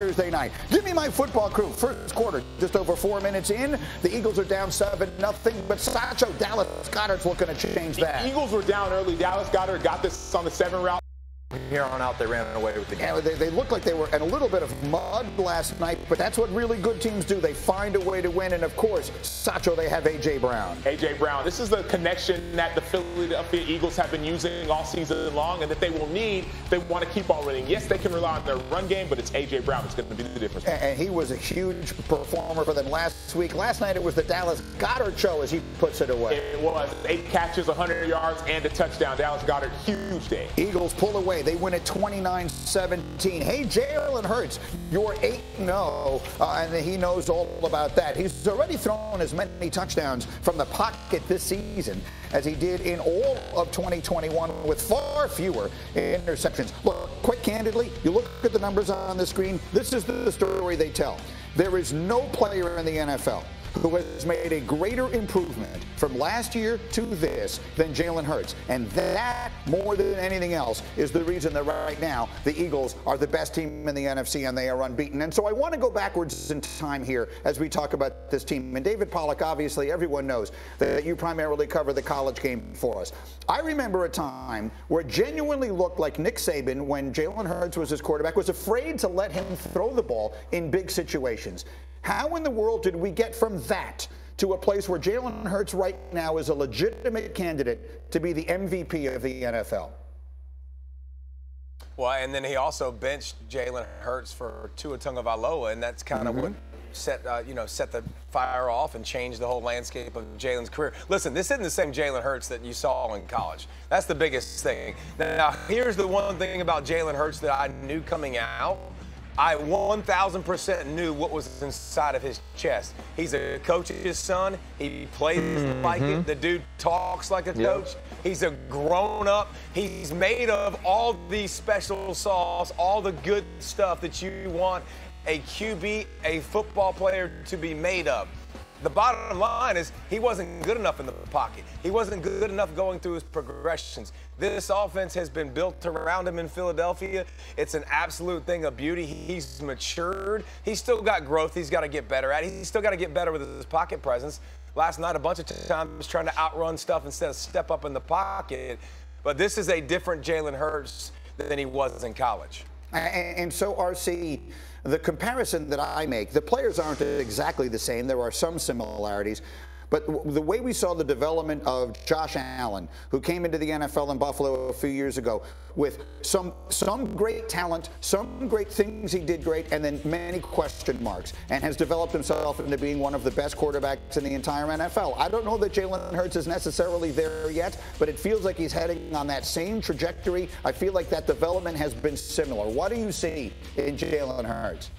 Thursday night. Give me my football crew. First quarter, just over 4 minutes in. The Eagles are down 7-0, but Sacho, Dallas Goedert's looking to change that. The Eagles were down early. Dallas Goedert got this on the 7 route. Here on out, they ran away with the game. Yeah, they looked like they were in a little bit of mud last night, but that's what really good teams do. They find a way to win, and of course, Sacho, they have A.J. Brown. A.J. Brown. This is the connection that the Philadelphia Eagles have been using all season long and that they will need if they want to keep on winning. Yes, they can rely on their run game, but it's A.J. Brown that's going to be the difference. And he was a huge performer for them last week. Last night, it was the Dallas Goedert show as he puts it away. It was 8 catches, 100 yards, and a touchdown. Dallas Goedert, huge day. Eagles pull away. They win at 29-17. Hey, Jalen Hurts, you're 8-0, and he knows all about that. He's already thrown as many touchdowns from the pocket this season as he did in all of 2021 with far fewer interceptions. Look, quite candidly, you look at the numbers on the screen, this is the story they tell. There is no player in the NFL who has made a greater improvement from last year to this than Jalen Hurts. And that, more than anything else, is the reason that right now the Eagles are the best team in the NFC and they are unbeaten. And so I want to go backwards in time here as we talk about this team. And David Pollack, obviously, everyone knows that you primarily cover the college game for us. I remember a time where it genuinely looked like Nick Saban, when Jalen Hurts was his quarterback, was afraid to let him throw the ball in big situations. How in the world did we get from that to a place where Jalen Hurts right now is a legitimate candidate to be the MVP of the NFL? Well, and then he also benched Jalen Hurts for Tua Tagovailoa, and that's kind of what set the fire off and changed the whole landscape of Jalen's career. Listen, this isn't the same Jalen Hurts that you saw in college. That's the biggest thing. Now, here's the one thing about Jalen Hurts that I knew coming out. I 1,000% knew what was inside of his chest. He's a coach's son. He plays like it. The dude talks like a coach. He's a grown-up. He's made of all these special sauce, all the good stuff that you want a QB, a football player, to be made of. The bottom line is he wasn't good enough in the pocket. He wasn't good enough going through his progressions. This offense has been built around him in Philadelphia. It's an absolute thing of beauty. He's matured. He's still got growth he's got to get better at. He's still got to get better with his pocket presence. Last night, a bunch of times trying to outrun stuff instead of step up in the pocket. But this is a different Jalen Hurts than he was in college. And so, RC, the comparison that I make, the players aren't exactly the same. There are some similarities. But the way we saw the development of Josh Allen, who came into the NFL in Buffalo a few years ago with some great talent, some great things he did great, and then many question marks, and has developed himself into being one of the best quarterbacks in the entire NFL. I don't know that Jalen Hurts is necessarily there yet, but it feels like he's heading on that same trajectory. I feel like that development has been similar. What do you see in Jalen Hurts?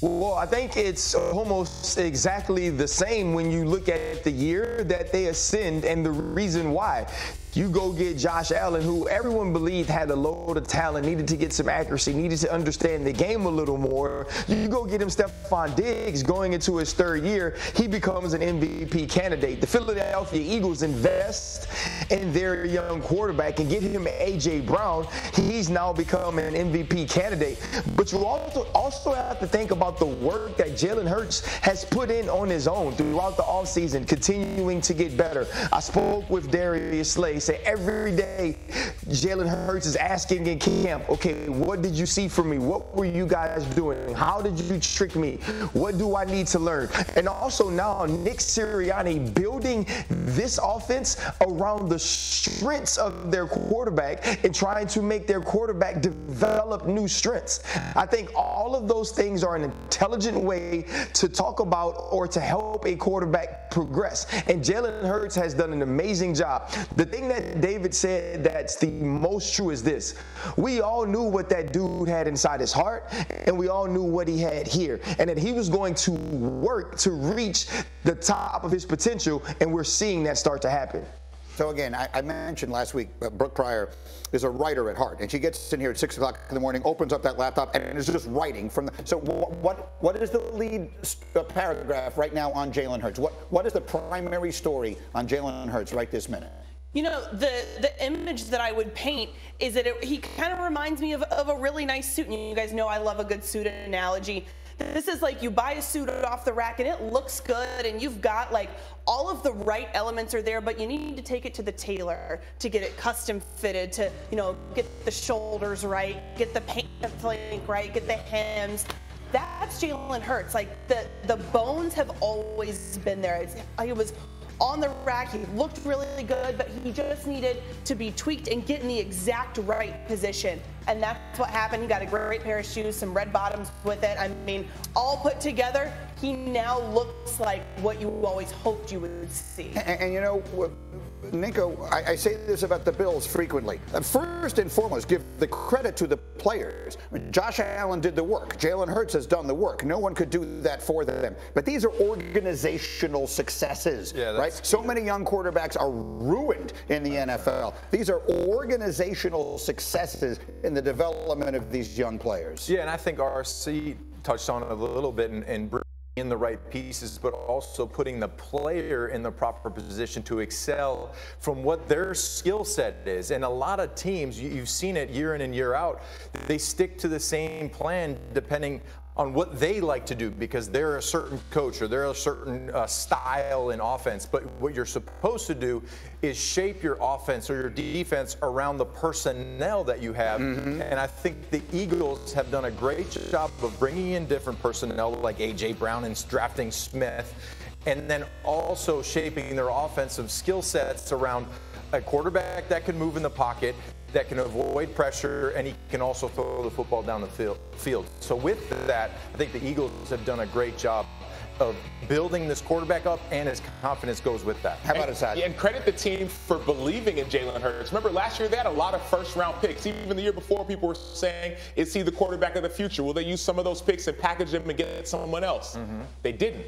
Well, I think it's almost exactly the same when you look at the year that they ascend and the reason why. You go get Josh Allen, who everyone believed had a load of talent, needed to get some accuracy, needed to understand the game a little more. You go get him Stephon Diggs going into his 3rd year, he becomes an MVP candidate. The Philadelphia Eagles invest in their young quarterback and get him A.J. Brown. He's now become an MVP candidate. But you also have to think about the work that Jalen Hurts has put in on his own throughout the offseason, continuing to get better. I spoke with Darius Slay. Say every day Jalen Hurts is asking in camp, okay, what did you see from me? What were you guys doing? How did you trick me? What do I need to learn? And also now Nick Sirianni building this offense around the strengths of their quarterback and trying to make their quarterback develop new strengths. I think all of those things are an intelligent way to talk about or to help a quarterback progress. And Jalen Hurts has done an amazing job. The thing that David said that's the most true is this. We all knew what that dude had inside his heart, and we all knew what he had here, and that he was going to work to reach the top of his potential, and we're seeing that start to happen. So again, I mentioned last week, Brooke Pryor is a writer at heart, and she gets in here at 6 o'clock in the morning, opens up that laptop, and is just writing from the. So what is the lead paragraph right now on Jalen Hurts? What is the primary story on Jalen Hurts right this minute? You know, the image that I would paint is that he kind of reminds me of a really nice suit. And you guys know I love a good suit analogy. This is like you buy a suit off the rack and it looks good and you've got like all of the right elements are there, but you need to take it to the tailor to get it custom fitted, to, you know, get the shoulders right, get the pant flank right, get the hems. That's Jalen Hurts. Like the bones have always been there. He was on the rack, he looked really good, but he just needed to be tweaked and get in the exact right position. And that's what happened. He got a great pair of shoes, some red bottoms with it. I mean, all put together, he now looks like what you always hoped you would see. And you know, Nico, I say this about the Bills frequently. First and foremost, give the credit to the players. Josh Allen did the work. Jalen Hurts has done the work. No one could do that for them. But these are organizational successes, right? So many young quarterbacks are ruined in the NFL. These are organizational successes in the development of these young players. Yeah, and I think RC touched on it a little bit and bringing in the right pieces, but also putting the player in the proper position to excel from what their skill set is. And a lot of teams, you've seen it year in and year out, they stick to the same plan depending on what they like to do because they're a certain coach or they're a certain style in offense. But what you're supposed to do is shape your offense or your defense around the personnel that you have. And I think the Eagles have done a great job of bringing in different personnel like A.J. Brown and drafting Smith, and then also shaping their offensive skill sets around a quarterback that can move in the pocket, that can avoid pressure, and he can also throw the football down the field. So with that, I think the Eagles have done a great job of building this quarterback up, and his confidence goes with that. How about Asad? And credit the team for believing in Jalen Hurts. Remember, last year they had a lot of first-round picks. Even the year before, people were saying, is he the quarterback of the future? Will they use some of those picks and package them and get someone else? They didn't.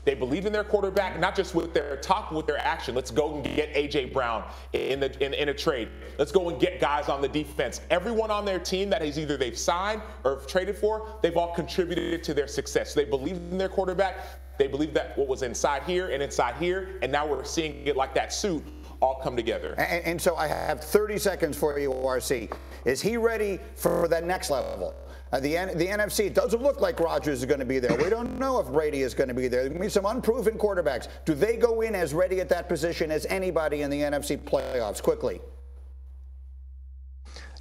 They believed in their quarterback, not just with their talk, with their action. Let's go and get A.J. Brown in a trade. Let's go and get guys on the defense. Everyone on their team that is either they've signed or traded for, they've all contributed to their success. They believed in their quarterback. They believed that what was inside here, and now we're seeing it like that suit all come together. And so I have 30 seconds for you, RC. Is he ready for that next level? The NFC, it doesn't look like Rodgers is going to be there. We don't know if Brady is going to be there. There's going to be some unproven quarterbacks. Do they go in as ready at that position as anybody in the NFC playoffs? Quickly.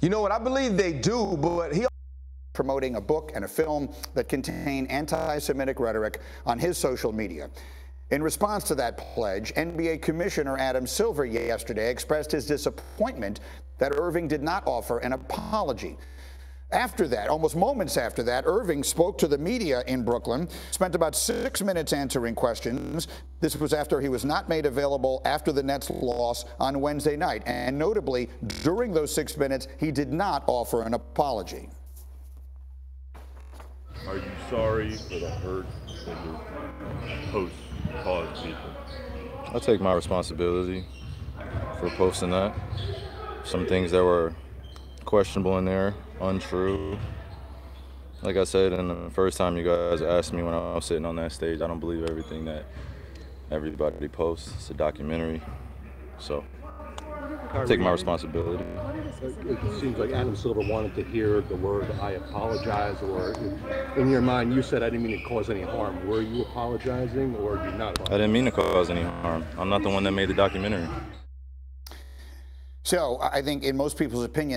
You know what? I believe they do, but he promoting a book and a film that contain anti-Semitic rhetoric on his social media. In response to that pledge, NBA Commissioner Adam Silver yesterday expressed his disappointment that Irving did not offer an apology. After that, almost moments after that, Irving spoke to the media in Brooklyn, spent about 6 minutes answering questions. This was after he was not made available after the Nets' loss on Wednesday night. And notably, during those 6 minutes, he did not offer an apology. Are you sorry for the hurt that your post caused people? I'll take my responsibility for posting that. Some things that were questionable in there, untrue. Like I said, in the first time you guys asked me when I was sitting on that stage, I don't believe everything that everybody posts. It's a documentary. So I take my responsibility. It seems like Adam Silver wanted to hear the word "I apologize," or in your mind you said, "I didn't mean to cause any harm." Were you apologizing, or did you not? I didn't mean to cause any harm. I'm not the one that made the documentary. So I think in most people's opinion,